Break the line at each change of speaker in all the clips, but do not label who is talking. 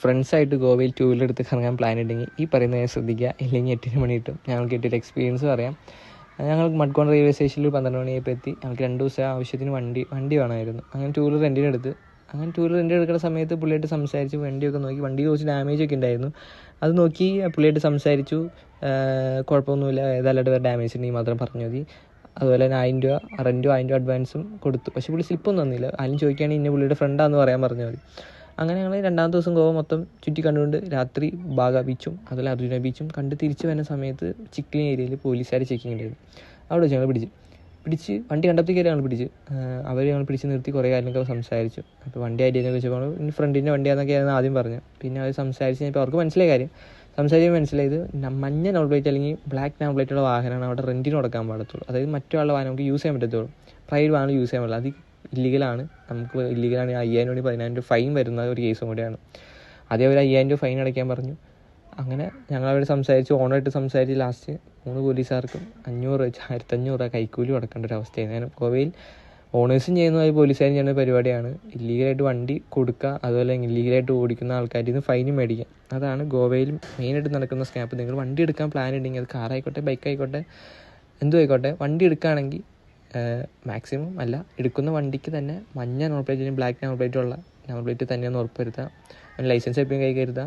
ഫ്രണ്ട്സായിട്ട് ഗോവയിൽ 2 വീലർ എടുത്ത് കറങ്ങാൻ പ്ലാൻ ഉണ്ടെങ്കിൽ ഈ പറയുന്ന കാര്യം ശ്രദ്ധിക്കുക, ഇല്ലെങ്കിൽ 8 മണി കിട്ടും. ഞങ്ങൾക്ക് കിട്ടിയൊരു എക്സ്പീരിയൻസ് പറയാം. ഞങ്ങൾ മഡ്ഗോൺ റെയിൽവേ സ്റ്റേഷനിൽ 12 മണിയായപ്പോൾ എത്തി. ഞങ്ങൾക്ക് 2 ദിവസം ആവശ്യത്തിന് വണ്ടി വേണമായിരുന്നു. അങ്ങനെ 2 വീലർ റെൻറ്റിനെടുത്ത്. അങ്ങനെ 2 വീലർ റെൻറ്റിനെടുക്കുന്ന സമയത്ത് പുള്ളിയായിട്ട് സംസാരിച്ച് വണ്ടിയൊക്കെ നോക്കി. വണ്ടിയിൽ കുറച്ച് ഡാമേജൊക്കെ ഉണ്ടായിരുന്നു. അത് നോക്കി പുള്ളിയായിട്ട് സംസാരിച്ചു. കുഴപ്പമൊന്നുമില്ല, ഏതായാലും വേറെ ഡാമേജ് ഉണ്ടെങ്കിൽ മാത്രം പറഞ്ഞാൽ മതി. അതുപോലെ തന്നെ 1000 രൂപ റെൻറ്റും 1000 രൂപ അഡ്വാൻസും കൊടുത്തു. പക്ഷേ പുള്ളി സ്ലിപ്പൊന്നും തന്നില്ല. ആരും ചോദിക്കുകയാണെങ്കിൽ ഇന്ന പുള്ളിയുടെ ഫ്രണ്ടാന്ന് പറയാൻ പറഞ്ഞാൽ മതി. അങ്ങനെ ഞങ്ങൾ 2ാമത്തെ ദിവസം ഗോവ മൊത്തം ചുറ്റി കണ്ടുകൊണ്ട് രാത്രി ബാഗ ബീച്ചും അതുപോലെ അർജുന ബീച്ചും കണ്ട് തിരിച്ച് വരുന്ന സമയത്ത് ചിക്ലിൻ ഏരിയയിൽ പോലീസുകാർ ചെക്കിങ് ഉണ്ടായിരുന്നു. അവിടെ വെച്ച് ഞങ്ങൾ പിടിച്ച് വണ്ടി കണ്ടപ്പോഴത്തേക്ക് ഞങ്ങൾ ഞങ്ങൾ പിടിച്ച് നിർത്തി കുറേ കാര്യങ്ങളൊക്കെ സംസാരിച്ചു. അപ്പോൾ വണ്ടി ഐഡിയെന്ന് വെച്ചപ്പോൾ ഫ്രണ്ടിൻ്റെ വണ്ടിയാണെന്നൊക്കെയായിരുന്നു ആദ്യം പറഞ്ഞു. പിന്നെ അവർ സംസാരിച്ച് കഴിഞ്ഞപ്പോൾ അവർക്ക് മനസ്സിലായ കാര്യം മനസ്സിലായത് മഞ്ഞ നമ്പർ പ്ലേറ്റ് അല്ലെങ്കിൽ ബ്ലാക്ക് നമ്പർ പ്ലേറ്റുള്ള വാഹനമാണ് അവിടെ റെൻറ്റിന് കൊടുക്കാൻ പാടത്തുള്ളൂ. അതായത് മറ്റുള്ള വാഹനം നമുക്ക് യൂസ് ചെയ്യാൻ പറ്റത്തുള്ളൂ, പ്രൈവറ്റ് വാഹനം യൂസ് ചെയ്യാൻ പറ്റില്ല. അത് ഇല്ലീഗലാണ്. നമുക്ക് ഇല്ലീഗലാണ്. 5000 രൂപ 10000 രൂപ ഫൈൻ വരുന്ന ഒരു കേസും കൂടെയാണ്. അതേ ഒരു 5000 രൂപ ഫൈൻ അടയ്ക്കാൻ പറഞ്ഞു. അങ്ങനെ ഞങ്ങളവിടെ സംസാരിച്ച് ഓണറായിട്ട് സംസാരിച്ച് ലാസ്റ്റ് 3 പോലീസുകാർക്കും 500 വെച്ച് 1500 രൂപ കൈക്കൂലി കൊടുക്കേണ്ട ഒരു അവസ്ഥയായിരുന്നു. കാരണം ഗോവയിൽ ഓണേഴ്സും ചെയ്യുന്നതായി പോലീസുകാരും ചെയ്യുന്ന പരിപാടിയാണ് ഇല്ലീഗലായിട്ട് വണ്ടി കൊടുക്കുക, അതുപോലെ ഇല്ലീഗലായിട്ട് ഓടിക്കുന്ന ആൾക്കാരിൽ നിന്ന് ഫൈനും മേടിക്കുക. അതാണ് ഗോവയിൽ മെയിനായിട്ട് നടക്കുന്ന സ്കാപ്പ്. നിങ്ങൾ വണ്ടി എടുക്കാൻ പ്ലാൻ ഉണ്ടെങ്കിൽ അത് കാറായിക്കോട്ടെ ബൈക്കായിക്കോട്ടെ എന്തും ആയിക്കോട്ടെ, വണ്ടി എടുക്കുകയാണെങ്കിൽ മാക്സിമം അല്ല എടുക്കുന്ന വണ്ടിക്ക് തന്നെ മഞ്ഞ നമ്പർ പ്ലേറ്റിന് ബ്ലാക്ക് നമ്പർ പ്ലേറ്റുള്ള നമ്പർ പ്ലേറ്റ് തന്നെയൊന്ന് ഉറപ്പ് വരുത്തുക. ലൈസൻസ് എപ്പോഴും കൈ കരുതുക.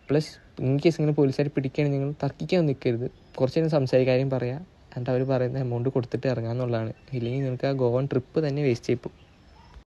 പ്ലസ് ഇൻ കേസ് ഇങ്ങനെ പോലീസുകാർ പിടിക്കുകയാണെങ്കിൽ നിങ്ങൾ തർക്കിക്കാൻ നിൽക്കരുത്. കുറച്ച് നേരം സംസാരിക്കാനും പറയുക. എന്നിട്ട് അവർ പറയുന്ന എമൗണ്ട് കൊടുത്തിട്ട് ഇറങ്ങാമെന്നുള്ളതാണ്. ഇല്ലെങ്കിൽ നിങ്ങൾക്ക് ആ ഗോവൻ ട്രിപ്പ് തന്നെ വേസ്റ്റ് ചെയ്യും.